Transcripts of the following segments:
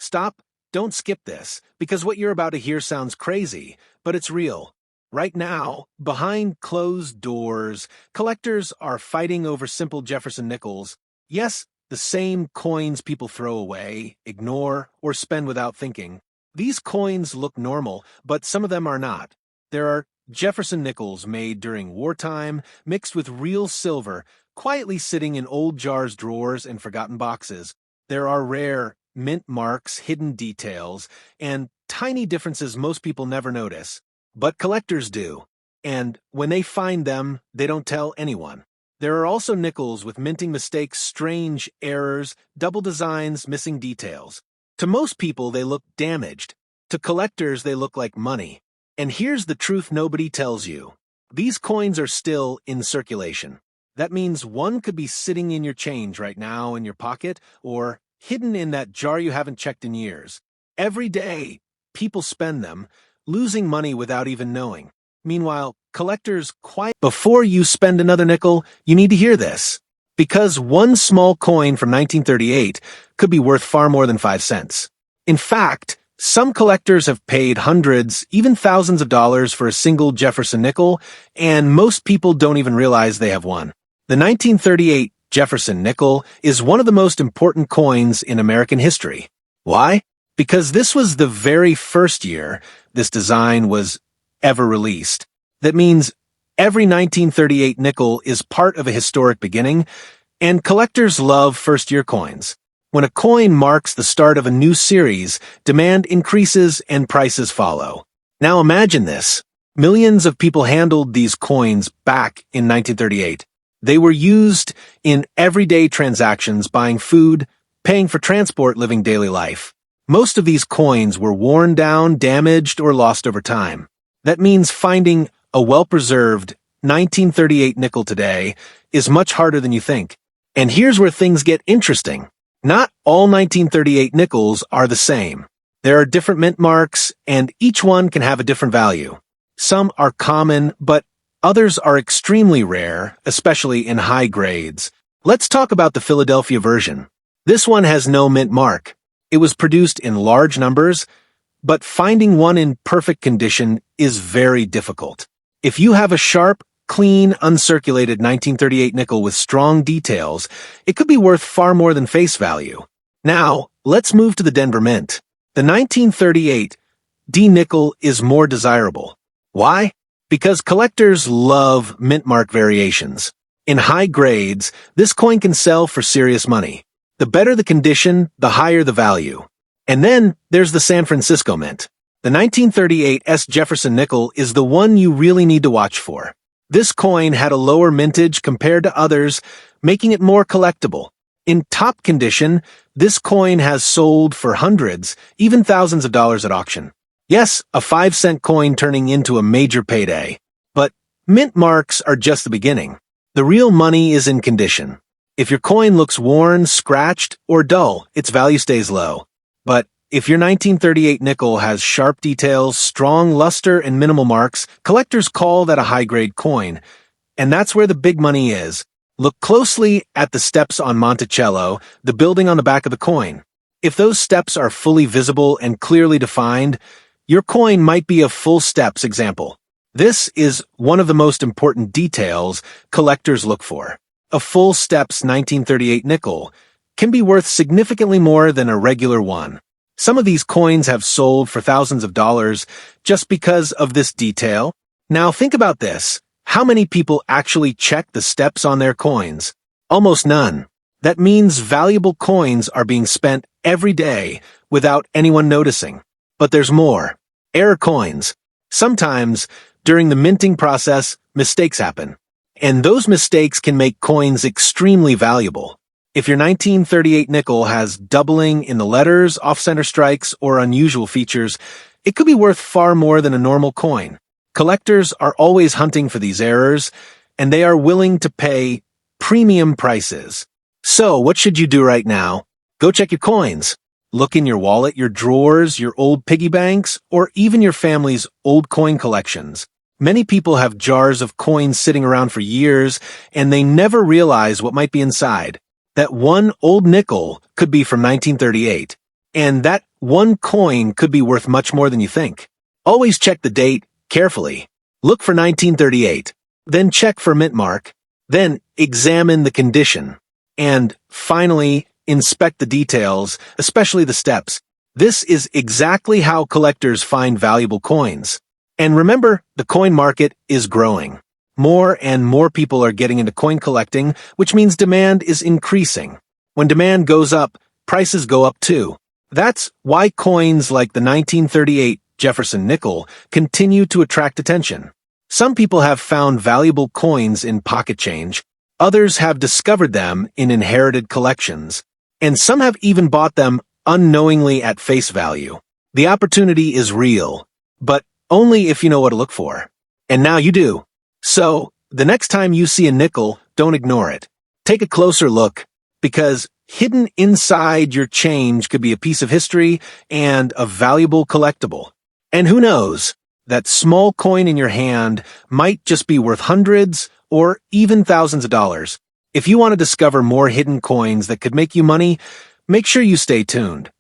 stop, don't skip this, because what you're about to hear sounds crazy, but it's real. Right now, behind closed doors, collectors are fighting over simple Jefferson nickels. Yes, the same coins people throw away, ignore, or spend without thinking. These coins look normal, but some of them are not. There are Jefferson nickels made during wartime, mixed with real silver, quietly sitting in old jars, drawers, and forgotten boxes. There are rare mint marks, hidden details, and tiny differences most people never notice. But collectors do. And when they find them, they don't tell anyone. There are also nickels with minting mistakes, strange errors, double designs, missing details. To most people, they look damaged. To collectors, they look like money. And here's the truth nobody tells you. These coins are still in circulation. That means one could be sitting in your change right now in your pocket, or hidden in that jar you haven't checked in years. Every day, people spend them, losing money without even knowing. Meanwhile, collectors quiet. Before you spend another nickel, you need to hear this. Because one small coin from 1938 could be worth far more than 5 cents. In fact, some collectors have paid hundreds, even thousands of dollars for a single Jefferson nickel, and most people don't even realize they have one. The 1938 Jefferson nickel is one of the most important coins in American history. Why? Because this was the very first year this design was ever released. That means every 1938 nickel is part of a historic beginning, and collectors love first-year coins. When a coin marks the start of a new series, demand increases and prices follow. Now imagine this. Millions of people handled these coins back in 1938. They were used in everyday transactions, buying food, paying for transport, living daily life. Most of these coins were worn down, damaged, or lost over time. That means finding a well-preserved 1938 nickel today is much harder than you think. And here's where things get interesting. Not all 1938 nickels are the same. There are different mint marks, and each one can have a different value. Some are common, but others are extremely rare, especially in high grades. Let's talk about the Philadelphia version. This one has no mint mark. It was produced in large numbers, but finding one in perfect condition is very difficult. If you have a sharp, clean, uncirculated 1938 nickel with strong details, it could be worth far more than face value. Now, let's move to the Denver Mint. The 1938 D nickel is more desirable. Why? Because collectors love mint mark variations. In high grades, this coin can sell for serious money. The better the condition, the higher the value. And then there's the San Francisco Mint. The 1938 S. Jefferson nickel is the one you really need to watch for. This coin had a lower mintage compared to others, making it more collectible. In top condition, this coin has sold for hundreds, even thousands of dollars at auction. Yes, a 5-cent coin turning into a major payday. But mint marks are just the beginning. The real money is in condition. If your coin looks worn, scratched, or dull, its value stays low. But if your 1938 nickel has sharp details, strong luster, and minimal marks, collectors call that a high-grade coin. And that's where the big money is. Look closely at the steps on Monticello, the building on the back of the coin. If those steps are fully visible and clearly defined, your coin might be a full steps example. This is one of the most important details collectors look for. A full steps 1938 nickel can be worth significantly more than a regular one. Some of these coins have sold for thousands of dollars just because of this detail. Now think about this. How many people actually check the steps on their coins? Almost none. That means valuable coins are being spent every day without anyone noticing. But there's more. Error coins. Sometimes, during the minting process, mistakes happen. And those mistakes can make coins extremely valuable. If your 1938 nickel has doubling in the letters, off-center strikes, or unusual features, it could be worth far more than a normal coin. Collectors are always hunting for these errors, and they are willing to pay premium prices. So, what should you do right now? Go check your coins. Look in your wallet, your drawers, your old piggy banks, or even your family's old coin collections. Many people have jars of coins sitting around for years, and they never realize what might be inside. That one old nickel could be from 1938. And that one coin could be worth much more than you think. Always check the date carefully. Look for 1938. Then check for mint mark. Then examine the condition. And finally, inspect the details, especially the steps. This is exactly how collectors find valuable coins. And remember, the coin market is growing. More and more people are getting into coin collecting, which means demand is increasing. When demand goes up, prices go up too. That's why coins like the 1938 Jefferson nickel continue to attract attention. Some people have found valuable coins in pocket change. Others have discovered them in inherited collections. And some have even bought them unknowingly at face value. The opportunity is real, but only if you know what to look for. And now you do. So, the next time you see a nickel, don't ignore it. Take a closer look, because hidden inside your change could be a piece of history and a valuable collectible. And who knows, that small coin in your hand might just be worth hundreds or even thousands of dollars. If you want to discover more hidden coins that could make you money, make sure you stay tuned,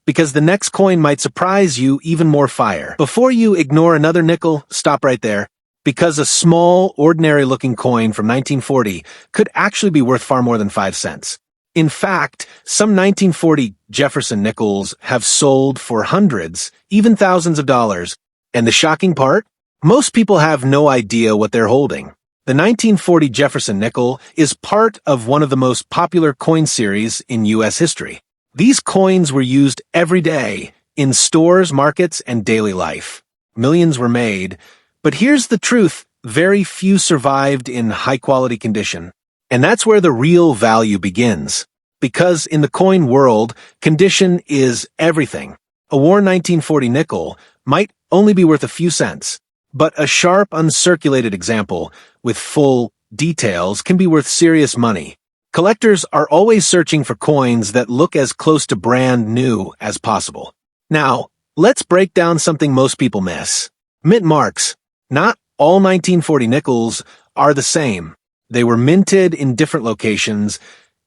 because the next coin might surprise you even more fire. Before you ignore another nickel, stop right there, because a small, ordinary-looking coin from 1940 could actually be worth far more than 5 cents. In fact, some 1940 Jefferson Nickels have sold for hundreds, even thousands of dollars. And the shocking part? Most people have no idea what they're holding. The 1940 Jefferson nickel is part of one of the most popular coin series in U.S. history. These coins were used every day in stores, markets, and daily life. Millions were made, but here's the truth, very few survived in high-quality condition. And that's where the real value begins. Because in the coin world, condition is everything. A worn 1940 nickel might only be worth a few cents, but a sharp, uncirculated example with full details can be worth serious money. Collectors are always searching for coins that look as close to brand new as possible. Now, let's break down something most people miss. Mint marks. Not all 1940 nickels are the same. They were minted in different locations,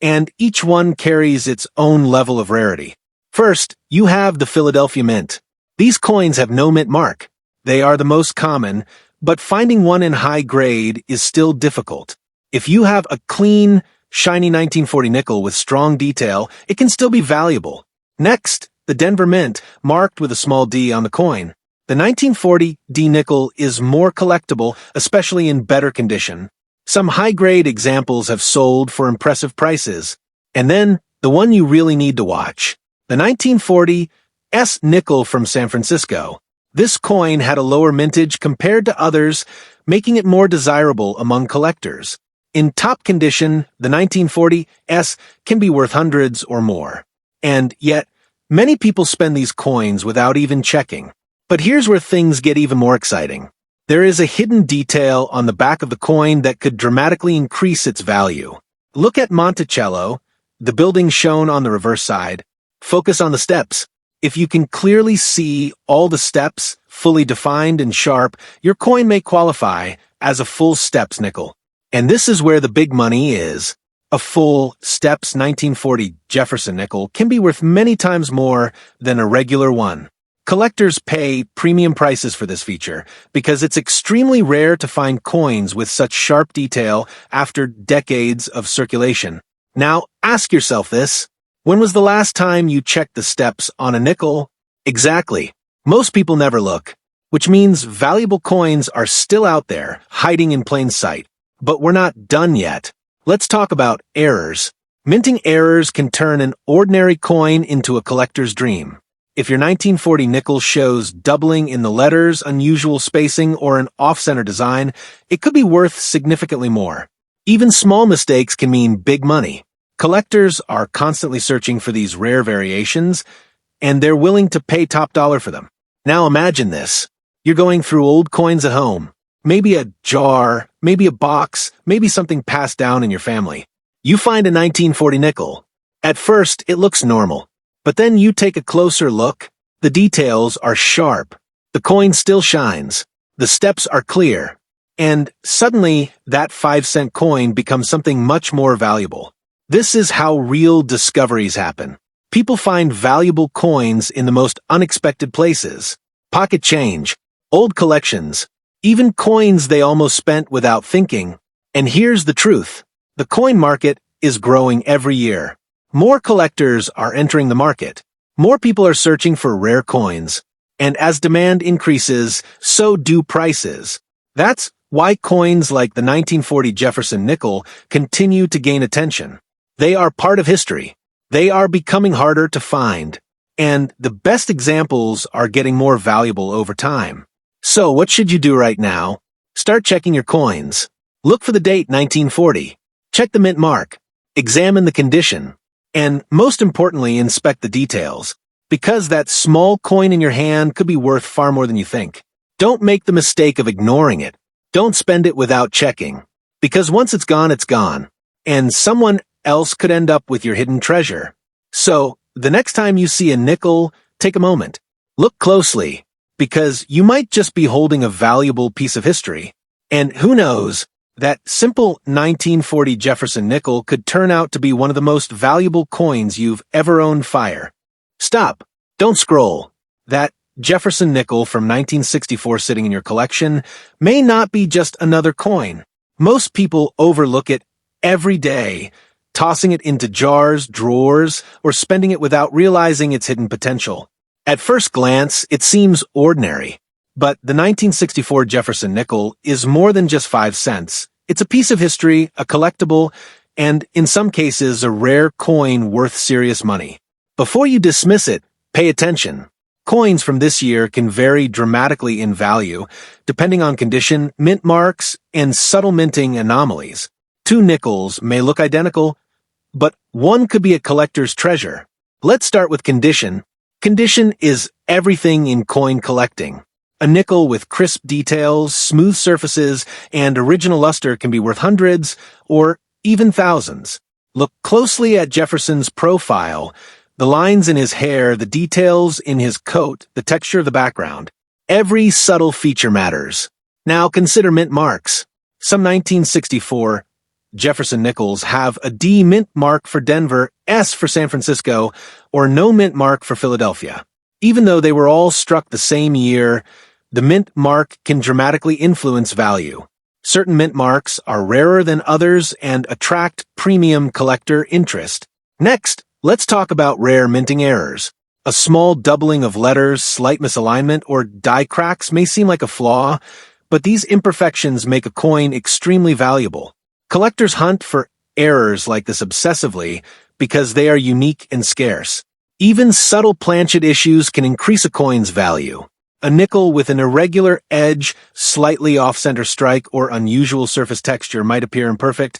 and each one carries its own level of rarity. First, you have the Philadelphia Mint. These coins have no mint mark. They are the most common, but finding one in high grade is still difficult. If you have a clean, shiny 1940 nickel with strong detail, it can still be valuable. Next, the Denver Mint, marked with a small D on the coin. The 1940 D nickel is more collectible, especially in better condition. Some high-grade examples have sold for impressive prices. And then, the one you really need to watch. The 1940 S nickel from San Francisco. This coin had a lower mintage compared to others, making it more desirable among collectors. In top condition, the 1940 S can be worth hundreds or more. And yet, many people spend these coins without even checking. But here's where things get even more exciting. There is a hidden detail on the back of the coin that could dramatically increase its value. Look at Monticello, the building shown on the reverse side. Focus on the steps. If you can clearly see all the steps, fully defined and sharp, your coin may qualify as a full steps nickel. And this is where the big money is. A full steps 1940 Jefferson nickel can be worth many times more than a regular one. Collectors pay premium prices for this feature because it's extremely rare to find coins with such sharp detail after decades of circulation. Now, ask yourself this. When was the last time you checked the steps on a nickel? Exactly. Most people never look, which means valuable coins are still out there, hiding in plain sight. But we're not done yet. Let's talk about errors. Minting errors can turn an ordinary coin into a collector's dream. If your 1940 nickel shows doubling in the letters, unusual spacing, or an off-center design, it could be worth significantly more. Even small mistakes can mean big money. Collectors are constantly searching for these rare variations, and they're willing to pay top dollar for them. Now imagine this. You're going through old coins at home. Maybe a jar, maybe a box, maybe something passed down in your family. You find a 1940 nickel. At first, it looks normal. But then you take a closer look. The details are sharp. The coin still shines. The steps are clear. And suddenly, that 5-cent coin becomes something much more valuable. This is how real discoveries happen. People find valuable coins in the most unexpected places. Pocket change, old collections, even coins they almost spent without thinking. And here's the truth. The coin market is growing every year. More collectors are entering the market. More people are searching for rare coins. And as demand increases, so do prices. That's why coins like the 1940 Jefferson nickel continue to gain attention. They are part of history. They are becoming harder to find. And the best examples are getting more valuable over time. So what should you do right now? Start checking your coins. Look for the date 1940. Check the mint mark. Examine the condition. And most importantly, inspect the details. Because that small coin in your hand could be worth far more than you think. Don't make the mistake of ignoring it. Don't spend it without checking. Because once it's gone, and someone else could end up with your hidden treasure. So, the next time you see a nickel, take a moment. Look closely, because you might just be holding a valuable piece of history. And who knows, that simple 1940 Jefferson nickel could turn out to be one of the most valuable coins you've ever owned. Stop. Don't scroll. That Jefferson nickel from 1964 sitting in your collection may not be just another coin. Most people overlook it every day, tossing it into jars, drawers, or spending it without realizing its hidden potential. At first glance, it seems ordinary. But the 1964 Jefferson nickel is more than just 5 cents. It's a piece of history, a collectible, and in some cases a rare coin worth serious money. Before you dismiss it, pay attention. Coins from this year can vary dramatically in value, depending on condition, mint marks, and subtle minting anomalies. 2 nickels may look identical, but one could be a collector's treasure. Let's start with condition. Condition is everything in coin collecting. A nickel with crisp details, smooth surfaces, and original luster can be worth hundreds or even thousands. Look closely at Jefferson's profile. The lines in his hair, the details in his coat, the texture of the background. Every subtle feature matters. Now consider mint marks. Some 1964 Jefferson Nickels have a D mint mark for Denver, S for San Francisco, or no mint mark for Philadelphia. Even though they were all struck the same year, the mint mark can dramatically influence value. Certain mint marks are rarer than others and attract premium collector interest. Next, let's talk about rare minting errors. A small doubling of letters, slight misalignment, or die cracks may seem like a flaw, but these imperfections make a coin extremely valuable. Collectors hunt for errors like this obsessively because they are unique and scarce. Even subtle planchet issues can increase a coin's value. A nickel with an irregular edge, slightly off-center strike, or unusual surface texture might appear imperfect,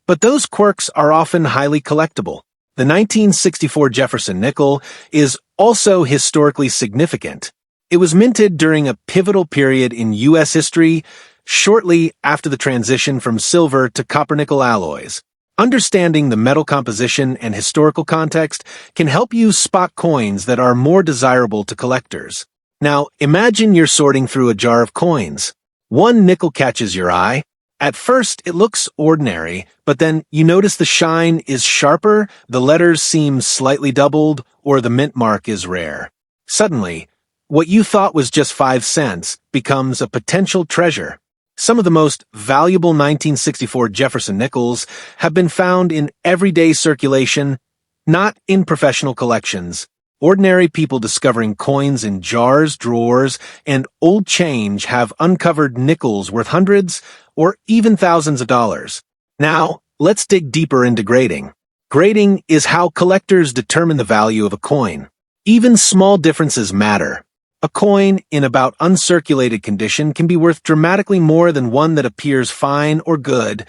but those quirks are often highly collectible. The 1964 Jefferson nickel is also historically significant. It was minted during a pivotal period in U.S. history, shortly after the transition from silver to copper-nickel alloys. Understanding the metal composition and historical context can help you spot coins that are more desirable to collectors. Now, imagine you're sorting through a jar of coins. One nickel catches your eye. At first, it looks ordinary, but then you notice the shine is sharper, the letters seem slightly doubled, or the mint mark is rare. Suddenly, what you thought was just 5 cents becomes a potential treasure. Some of the most valuable 1964 Jefferson Nickels have been found in everyday circulation, not in professional collections. Ordinary people discovering coins in jars, drawers, and old change have uncovered nickels worth hundreds or even thousands of dollars. Now, let's dig deeper into grading. Grading is how collectors determine the value of a coin. Even small differences matter. A coin in about uncirculated condition can be worth dramatically more than one that appears fine or good.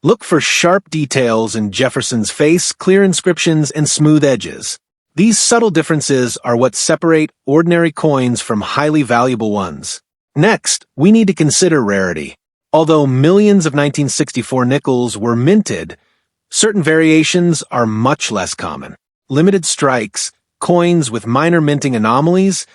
Look for sharp details in Jefferson's face, clear inscriptions, and smooth edges. These subtle differences are what separate ordinary coins from highly valuable ones. Next, we need to consider rarity. Although millions of 1964 nickels were minted, certain variations are much less common. Limited strikes, coins with minor minting anomalies,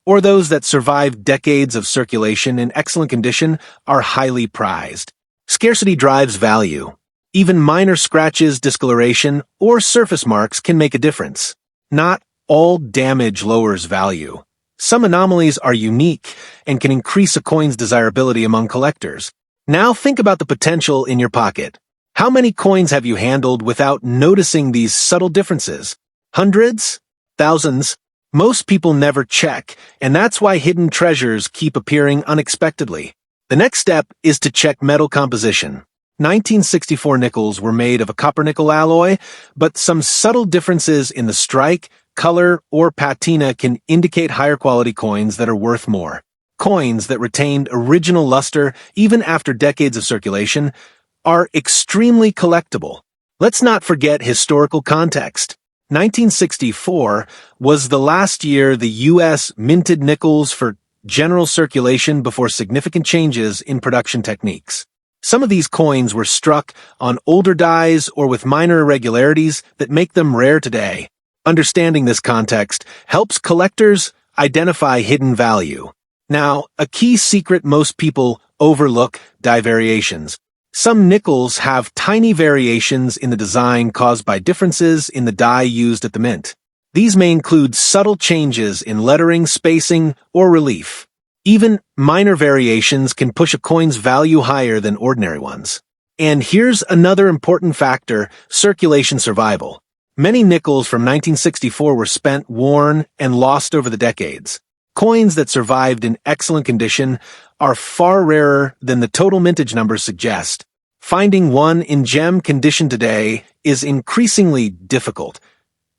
or those that survive decades of circulation in excellent condition are highly prized. Scarcity drives value. Even minor scratches, discoloration, or surface marks can make a difference. Not all damage lowers value. Some anomalies are unique and can increase a coin's desirability among collectors. Now think about the potential in your pocket. How many coins have you handled without noticing these subtle differences? Hundreds? Thousands? Most people never check, and that's why hidden treasures keep appearing unexpectedly. The next step is to check metal composition. 1964 nickels were made of a copper-nickel alloy, but some subtle differences in the strike, color, or patina can indicate higher quality coins that are worth more. Coins that retained original luster, even after decades of circulation, are extremely collectible. Let's not forget historical context. 1964 was the last year the U.S. minted nickels for general circulation before significant changes in production techniques. Some of these coins were struck on older dies or with minor irregularities that make them rare today. Understanding this context helps collectors identify hidden value. Now, a key secret most people overlook: die variations. Some nickels have tiny variations in the design caused by differences in the die used at the mint. These may include subtle changes in lettering, spacing, or relief. Even minor variations can push a coin's value higher than ordinary ones. And here's another important factor: circulation survival. Many nickels from 1964 were spent, worn, and lost over the decades. Coins that survived in excellent condition are far rarer than the total mintage numbers suggest. Finding one in gem condition today is increasingly difficult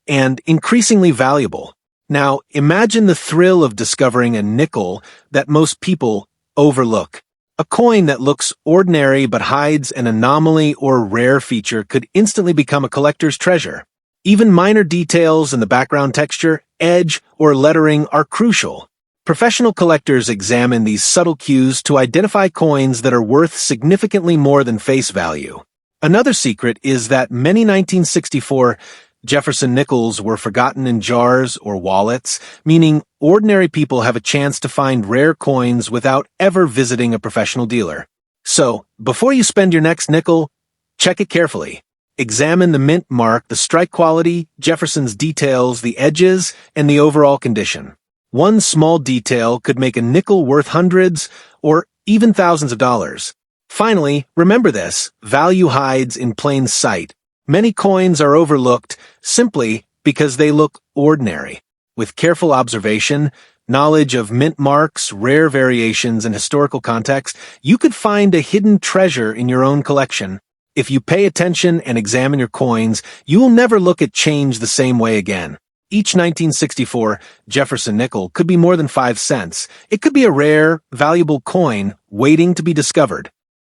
and increasingly valuable. Now, imagine the thrill of discovering a nickel that most people overlook. A coin that looks ordinary but hides an anomaly or rare feature could instantly become a collector's treasure. Even minor details in the background texture, edge, or lettering are crucial. Professional collectors examine these subtle cues to identify coins that are worth significantly more than face value. Another secret is that many 1964 Jefferson Nickels were forgotten in jars or wallets, meaning ordinary people have a chance to find rare coins without ever visiting a professional dealer. So, before you spend your next nickel, check it carefully. Examine the mint mark, the strike quality, Jefferson's details, the edges, and the overall condition. One small detail could make a nickel worth hundreds or even thousands of dollars. Finally, remember this: value hides in plain sight. Many coins are overlooked simply because they look ordinary. With careful observation, knowledge of mint marks, rare variations, and historical context, you could find a hidden treasure in your own collection. If you pay attention and examine your coins, you will never look at change the same way again. Each 1964 Jefferson nickel could be more than 5 cents. It could be a rare, valuable coin waiting to be discovered.